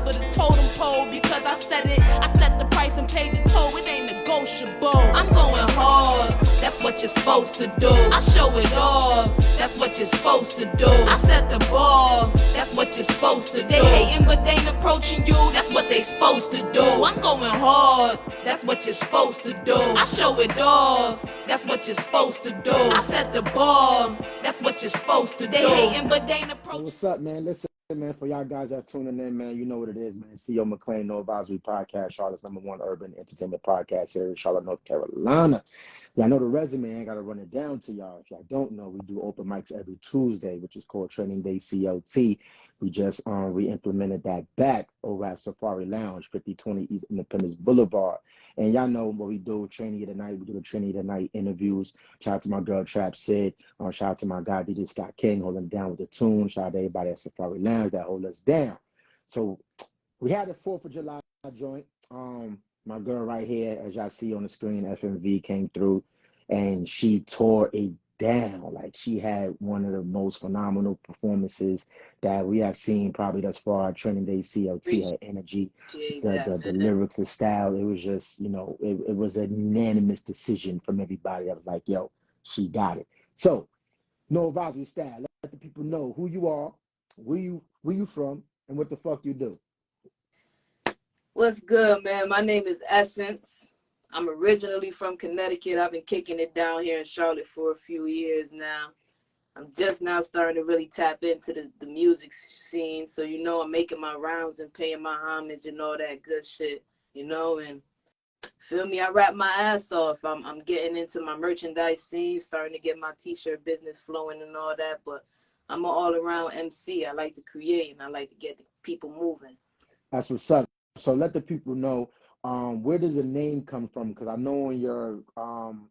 top of the totem pole because I said it. I set the price and paid the toll. It ain't negotiable. I'm going hard. That's what you're supposed to do. I show it off. That's what you're supposed to do. I set the bar. That's what you're supposed to do. They hating but they ain't approaching you. That's what they supposed to do. I'm going hard. That's what you're supposed to do. I show it off. That's what you're supposed to do. I set the bar. That's what you're supposed to do. They hating but they ain't approaching. So what's up, man? Listen, man, for y'all guys that's tuning in, man, you know what it is, man. CEO McLean, No Advisory Podcast, Charlotte's #1 urban entertainment podcast here in Charlotte, North Carolina. Y'all know the resume. I ain't got to run it down to y'all. If y'all don't know, we do open mics every Tuesday, which is called Training Day CLT. We just re-implemented that back over at Safari Lounge, 5020 East Independence Boulevard. And y'all know what we do, Trainee of the Night. We do the Trainee of the Night interviews. Shout out to my girl, Trap Sid. Shout out to my guy, DJ Scott King, holding down with the tune. Shout out to everybody at Safari Lounge that hold us down. So we had the 4th of July joint. My girl right here, as y'all see on the screen, FMV came through, and she tore it down. Like, she had one of the most phenomenal performances that we have seen probably thus far. Training Day CLT, her energy, the lyrics, the style. It was just, you know, it was a unanimous decision from everybody that was like, yo, she got it. So, No Advisory Style. Let the people know who you are, where you from, and what the fuck you do. What's good, man? My name is Essence. I'm originally from Connecticut. I've been kicking it down here in Charlotte for a few years now. I'm just now starting to really tap into the music scene. So, you know, I'm making my rounds and paying my homage and all that good shit, you know, and feel me, I rap my ass off. I'm getting into my merchandise scene, starting to get my t-shirt business flowing and all that, but I'm an all-around MC. I like to create and I like to get the people moving. That's what's up. So let the people know, where does the name come from? Because I know on your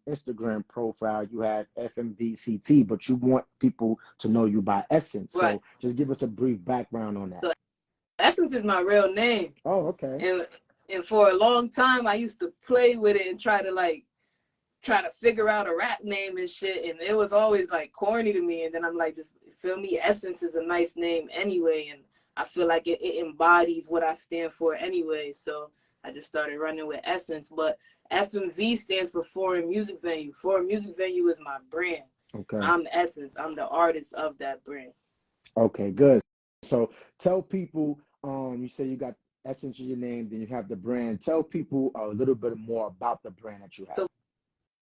Instagram profile you had FMVCT, but you want people to know you by Essence. Right. So just give us a brief background on that. So Essence is my real name. Oh, okay. And for a long time, I used to play with it and try to figure out a rap name and shit. And it was always like corny to me. And then I'm like, just feel me, Essence is a nice name anyway. And I feel like it embodies what I stand for anyway. So I just started running with Essence. But FMV stands for Foreign Music Venue. Foreign Music Venue is my brand. Okay. I'm Essence. I'm the artist of that brand. Okay, good. So tell people, you say you got Essence is your name, then you have the brand. Tell people a little bit more about the brand that you have. So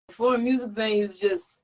Foreign Music Venue is just,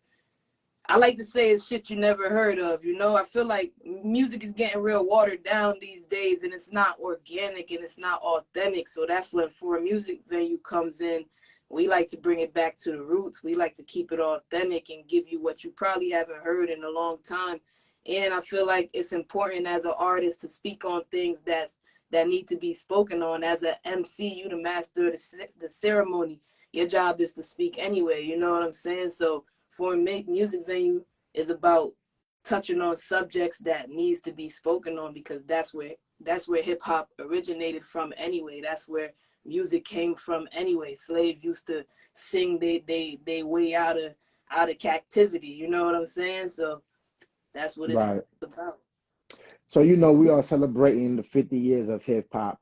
I like to say it's shit you never heard of, you know? I feel like music is getting real watered down these days and it's not organic and it's not authentic. So that's when Foreign Music Venue comes in. We like to bring it back to the roots. We like to keep it authentic and give you what you probably haven't heard in a long time. And I feel like it's important as an artist to speak on things that need to be spoken on. As an MC, you the master of the ceremony. Your job is to speak anyway, you know what I'm saying? So Foreign Music Venue is about touching on subjects that needs to be spoken on, because that's where hip hop originated from anyway. That's where music came from anyway. Slaves used to sing they way out of captivity. You know what I'm saying? So that's what it's about. So, you know, we are celebrating the 50 years of hip hop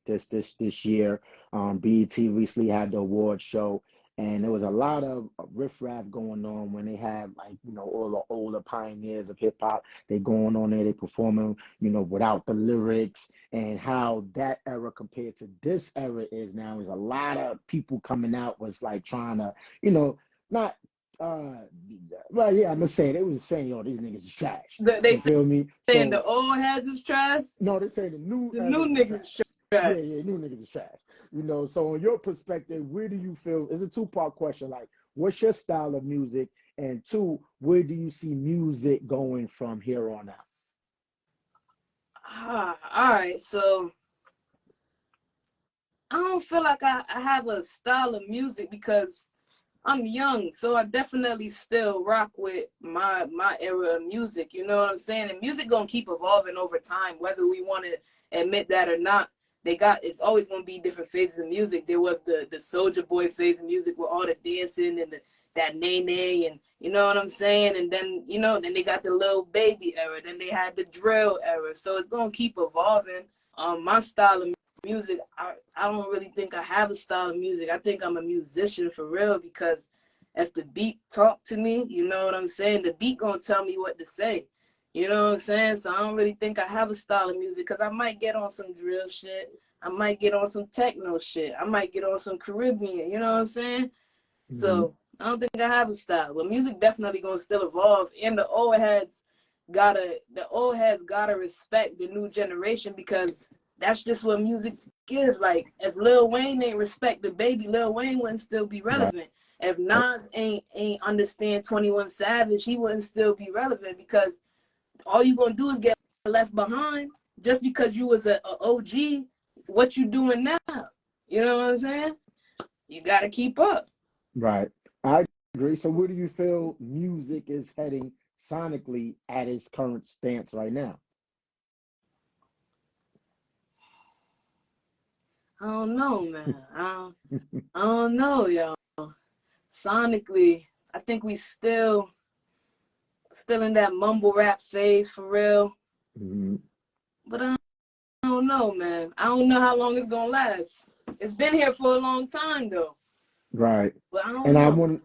this year. BET recently had the award show. And there was a lot of riffraff going on when they had, like, you know, all the older pioneers of hip hop. They going on there, they performing, you know, without the lyrics, and how that era compared to this era is now. Is a lot of people coming out was like trying to, you know, not, well, yeah, I'm gonna say they was saying, yo, these niggas is trash. They feel me? Saying the old heads is trash? No, they say the new niggas is trash. Yeah, new niggas is trash. You know, so on your perspective, where do you feel, it's a two-part question, like, what's your style of music? And two, where do you see music going from here on out? All right, so I don't feel like I have a style of music because I'm young, so I definitely still rock with my era of music, you know what I'm saying? And music gonna keep evolving over time, whether we want to admit that or not. It's always gonna be different phases of music. There was the Soulja Boy phase of music with all the dancing and that nay, and you know what I'm saying? And then, then they got the Lil Baby era, then they had the drill era. So it's gonna keep evolving. My style of music, I don't really think I have a style of music. I think I'm a musician for real, because if the beat talk to me, you know what I'm saying? The beat gonna tell me what to say. You know what I'm saying? So I don't really think I have a style of music, because I might get on some drill shit. I might get on some techno shit. I might get on some Caribbean. You know what I'm saying? Mm-hmm. So I don't think I have a style. But music definitely gonna still evolve. And the old heads gotta respect the new generation, because that's just what music is. Like, if Lil Wayne ain't respect the baby, Lil Wayne wouldn't still be relevant. Right. If Nas ain't understand 21 Savage, he wouldn't still be relevant, because all you gonna do is get left behind just because you was a OG. What you doing now? You know what I'm saying? You gotta keep up. Right. I agree. So where do you feel music is heading sonically at its current stance right now? I don't know, man. I don't know, y'all. Sonically, I think we still in that mumble rap phase for real. Mm-hmm. But I don't know, man. I don't know how long it's gonna last. It's been here for a long time though. Right. But I don't and know. I want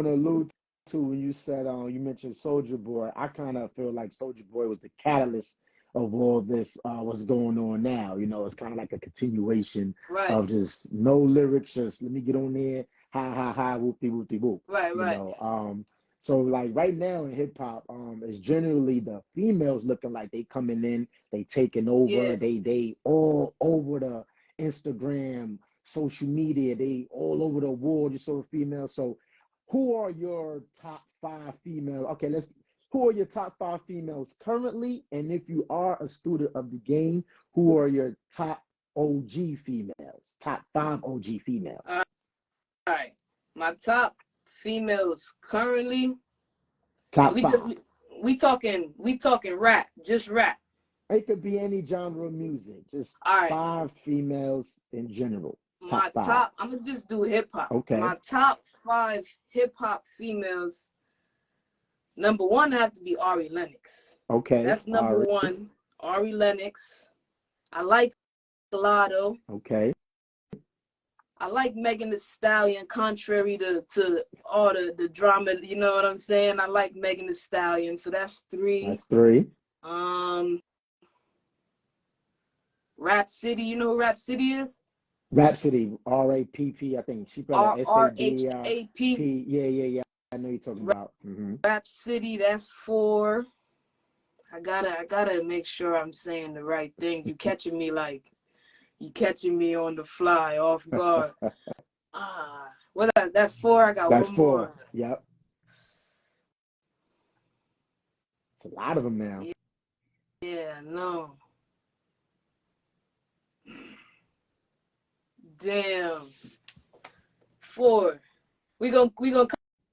to allude to when you said you mentioned Soulja Boy. I kind of feel like Soulja Boy was the catalyst of all this what's going on now. You know, it's kind of like a continuation of just no lyrics, just let me get on there, ha ha ha, whoopty whoopty whoop. Right. You know, so like right now in hip hop, it's generally the females looking like they coming in, they taking over, they all over the Instagram, social media, they all over the world, you saw females. So who are your top 5 females? Okay, who are your top 5 females currently? And if you are a student of the game, who are your top OG females? Top 5 OG females. All right. My top females currently. Top 5. We talking rap, just rap. It could be any genre of music, just 5 females in general. I'm gonna just do hip hop. Okay. My top 5 hip hop females. Number 1 have to be Ari Lennox. Okay. That's number 1. Ari Lennox. I like Lotto. Okay. I like Megan Thee Stallion, contrary to all the drama, you know what I'm saying? I like Megan Thee Stallion, so that's 3. That's 3. Rap City, you know who Rap City is? Rhapsody, R-A-P-P, I think she spelled R-H-A-P. Yeah. I know you're talking about. Mm-hmm. Rap City, that's 4. I gotta make sure I'm saying the right thing. You catching me on the fly, off guard. That's 4. I got that's one 4. more. Yep. It's a lot of them now. Yeah, no. Damn. 4. We gonna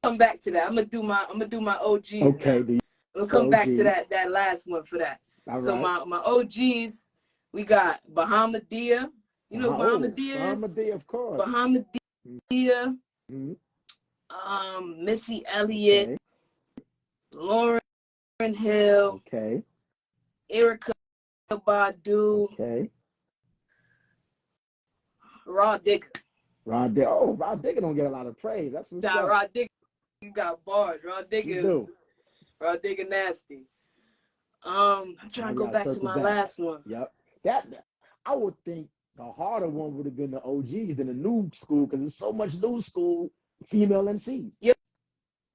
come back to that. I'm gonna do my OGs. Okay. Now. We'll come back to that last one for that. All so right. my OGs, we got Bahamadia. You know Bahamadia is? Bahamadia, of course. Bahamadia. Mm-hmm. Missy Elliott. Okay. Lauryn Hill. Okay. Erykah Badu. Okay. Raw Digger. Raw Digger don't get a lot of praise. That's what's up. Raw Digger, you got bars. Raw Digger nasty. I'm trying to go back to my last one. Yep. That I would think the harder one would have been the OGs than the new school, because there's so much new school female MCs. Yo,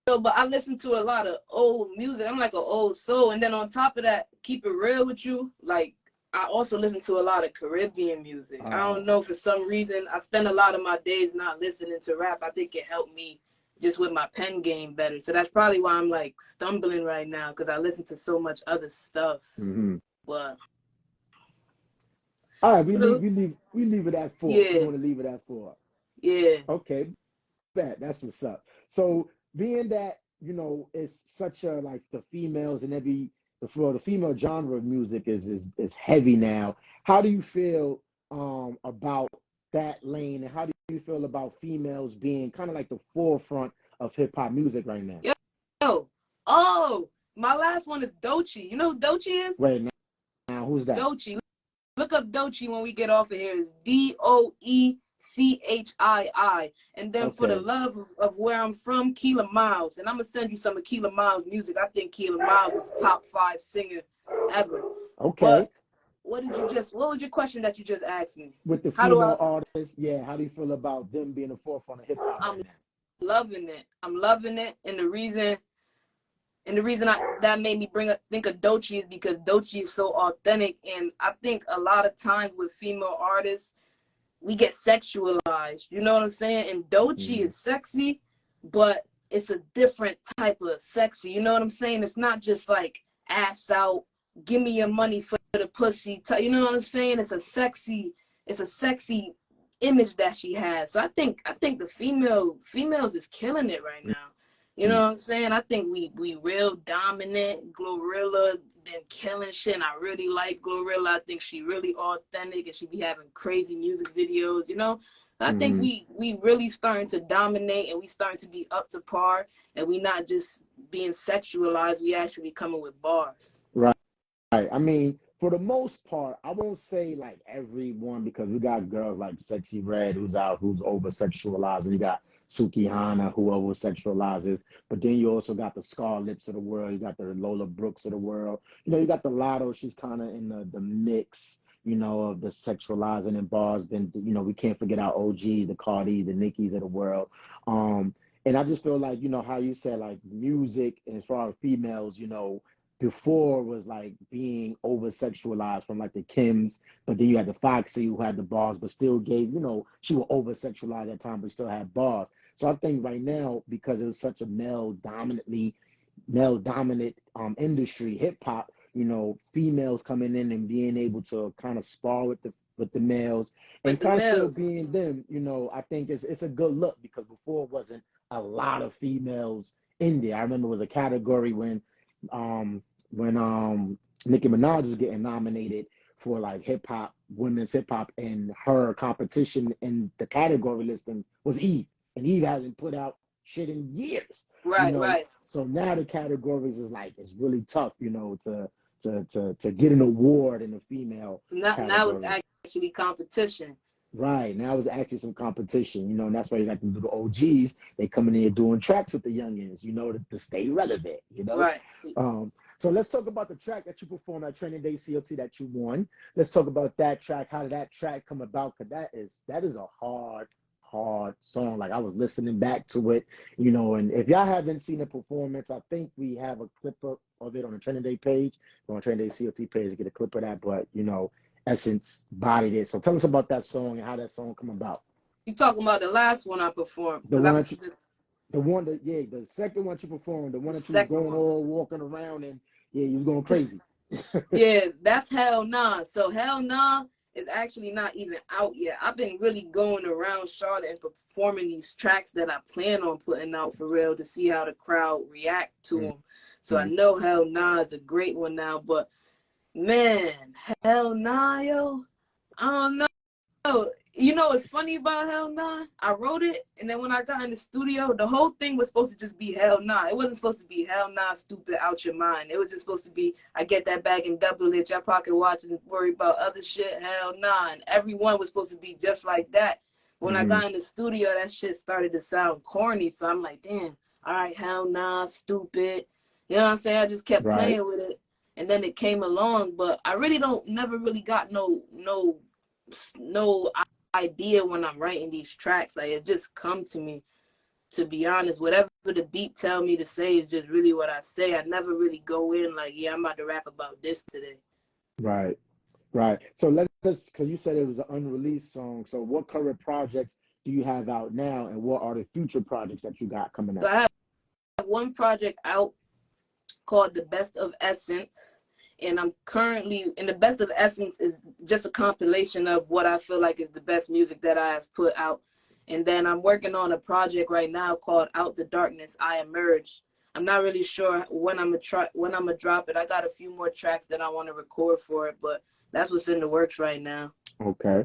but I listen to a lot of old music. I'm like an old soul, and then on top of that, keep it real with you, like I also listen to a lot of Caribbean music. I don't know, for some reason, I spend a lot of my days not listening to rap. I think it helped me just with my pen game better. So that's probably why I'm like stumbling right now, because I listen to so much other stuff. Mm-hmm. But all right, we leave it at 4. Yeah. We want to leave it at 4. Yeah. Okay. That's what's up. So being that, you know, it's such a like the females and the female genre of music is heavy now. How do you feel about that lane, and how do you feel about females being kind of like the forefront of hip hop music right now? My last one is Doechii. You know who Doechii is? Wait, now who's that? Doechii. look up Doechii when we get off of here. It's Doechii. And then for the Okay. love of where I'm from, Keela Miles. And I'm gonna send you some of Keela Miles' music. I think Keela Miles is top 5 singer ever. Okay. But what was your question that you just asked me? With the How do female artists, yeah, how do you feel about them being the forefront of hip hop right now? loving it. I'm loving it. And the reason that made me think of Doechii is because Doechii is so authentic. And I think a lot of times with female artists, we get sexualized. You know what I'm saying? And Doechii is sexy, but it's a different type of sexy. You know what I'm saying? It's not just like ass out, give me your money for the pussy. You know what I'm saying? It's a sexy image that she has. So I think the females is killing it right now. You know what I'm saying? I think we real dominant. Glorilla been killing shit, and I really like Glorilla. I think she really authentic, and she be having crazy music videos, you know? I think we really starting to dominate, and we starting to be up to par, and we not just being sexualized. We actually coming with bars. Right. I mean, for the most part, I won't say like everyone, because we got girls like Sexy Red who's over sexualized, and you got Suki Hana who over sexualizes, but then you also got the Scar Lips of the world, you got the Lola Brooks of the world, you know, you got the Lotto, she's kind of in the mix, you know, of the sexualizing in bars. Then, you know, we can't forget our OGs, the Cardis, the Nickies of the world. And I just feel like, you know, how you said like music as far as females, you know, before was like being over sexualized from like the Kims, but then you had the Foxy who had the bars, but still gave, you know, she was over sexualized at time, but still had bars. So I think right now, because it was such a male dominant industry, hip hop, you know, females coming in and being able to kind of spar with the males and With the kind of still males. being them, you know, I think it's a good look, because before it wasn't a lot of females in there. I remember it was a category when Nicki Minaj was getting nominated for like women's hip hop, and her competition in the category listing was Eve, and Eve hasn't put out shit in years. You Right, know, right. so now the categories is like, it's really tough, you know, to get an award in the female Now it's category. actually competition. Right. Now it's actually some competition, you know, and that's why you got the little OGs. They coming in here doing tracks with the youngins, you know, to stay relevant, you know. Right. So let's talk about the track that you performed at Training Day CLT that you won. Let's talk about that track. How did that track come about? Because that is a hard song. Like, I was listening back to it, you know, and if y'all haven't seen the performance, I think we have a clip of it on the Training Day page, on Training Day CLT page to get a clip of that. But, you know, Essence bodied it. So tell us about that song and how that song come about. You talking about the last one I performed? The second one you performed, the one that you was going all walking around and you was going crazy. Yeah, that's Hell Nah. So Hell Nah is actually not even out yet. I've been really going around Charlotte and performing these tracks that I plan on putting out for real to see how the crowd react to them. So I know Hell Nah is a great one now, but man, Hell Nah, yo, I don't know. You know what's funny about Hell Nah? I wrote it, and then when I got in the studio, the whole thing was supposed to just be Hell Nah. It wasn't supposed to be Hell Nah, stupid, out your mind. It was just supposed to be, I get that bag and double it, your pocket watch and worry about other shit, Hell Nah. And everyone was supposed to be just like that. When I got in the studio, that shit started to sound corny, so I'm like, damn, all right, Hell Nah, stupid. You know what I'm saying? I just kept playing with it, and then it came along, but I really never really got no idea when I'm writing these tracks. Like, it just come to me, to be honest. Whatever the beat tell me to say is just really what I say. I never really go in like, yeah, I'm about to rap about this today. Right. So let us, because you said it was an unreleased song, so what current projects do you have out now, and what are the future projects that you got coming out? So I have one project out called The Best of Essence, and I'm currently, and The Best of Essence is just a compilation of what I feel like is the best music that I have put out. And then I'm working on a project right now called Out the Darkness, I Emerge. I'm not really sure when I'm gonna drop it. I got a few more tracks that I want to record for it, but that's what's in the works right now. Okay.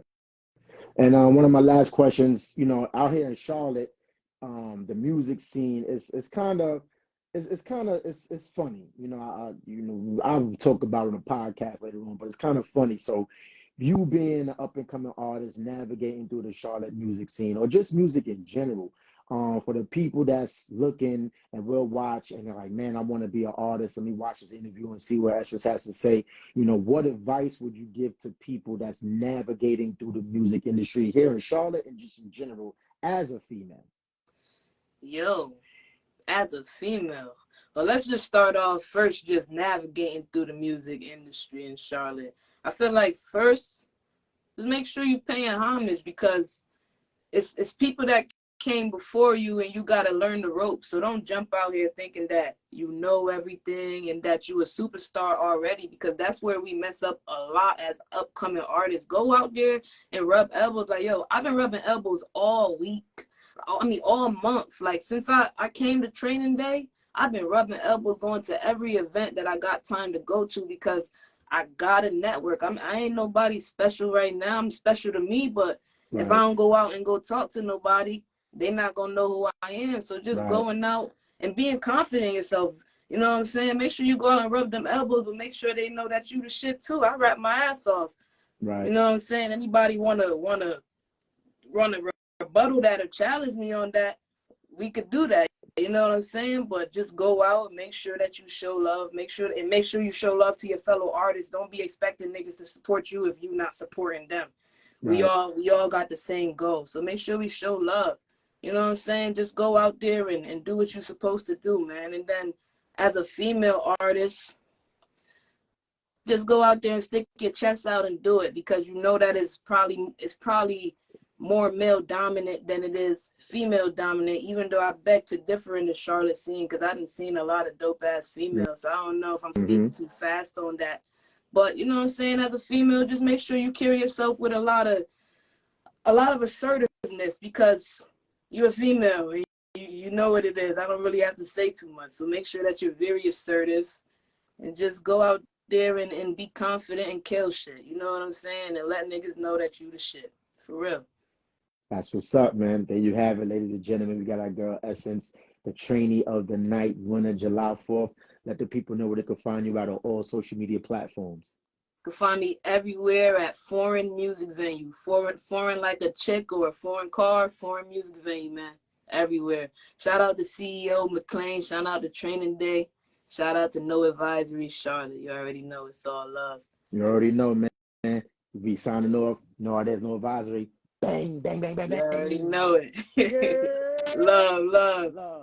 And one of my last questions, you know, out here in Charlotte, the music scene is kind of it's funny, you know. I'll talk about it on a podcast later on, but it's kind of funny. So you being an up and coming artist, navigating through the Charlotte music scene or just music in general, for the people that's looking and will watch and they're like, man, I want to be an artist. Let me watch this interview and see what Essence has to say. You know, what advice would you give to people that's navigating through the music industry here in Charlotte and just in general as a female? Yo, as a female, well, let's just start off first just navigating through the music industry in Charlotte. I feel like first, just make sure you're paying homage because it's people that came before you and you got to learn the ropes. So don't jump out here thinking that you know everything and that you a superstar already, because that's where we mess up a lot as upcoming artists. Go out there and rub elbows. Like, yo, I've been rubbing elbows all week. I mean, all month. Like, since I came to training day, I've been rubbing elbows, going to every event that I got time to go to because I got a network. I ain't nobody special right now. I'm special to me, but if I don't go out and go talk to nobody, they're not going to know who I am. So just going out and being confident in yourself. You know what I'm saying? Make sure you go out and rub them elbows, but make sure they know that you the shit too. I rap my ass off. Right. You know what I'm saying? Anybody wanna run a rebuttal that or challenge me on that, we could do that. You know what I'm saying? But just go out, make sure that you show love. Make sure you show love to your fellow artists. Don't be expecting niggas to support you if you're not supporting them. Right. We all got the same goal. So make sure we show love. You know what I'm saying? Just go out there and do what you're supposed to do, man. And then as a female artist, just go out there and stick your chest out and do it, because you know that it's probably more male dominant than it is female dominant, even though I beg to differ in the Charlotte scene because I done seen a lot of dope ass females. So I don't know if I'm speaking too fast on that. But you know what I'm saying, as a female, just make sure you carry yourself with a lot of assertiveness, because you're a female and you know what it is. I don't really have to say too much. So make sure that you're very assertive and just go out there and be confident and kill shit. You know what I'm saying? And let niggas know that you the shit. For real. That's what's up, man. There you have it, ladies and gentlemen. We got our girl Essence, the trainee of the night, winner July 4th. Let the people know where they can find you out on all social media platforms. You can find me everywhere at Foreign Music Venue. Foreign like a chick or a foreign car, Foreign Music Venue, man. Everywhere. Shout out to CEO McLean. Shout out to Training Day. Shout out to No Advisory Charlotte. You already know it's all love. You already know, man. You be signing off. No, there's no advisory. Bang, bang, bang, bang, bang. You already know it. Love.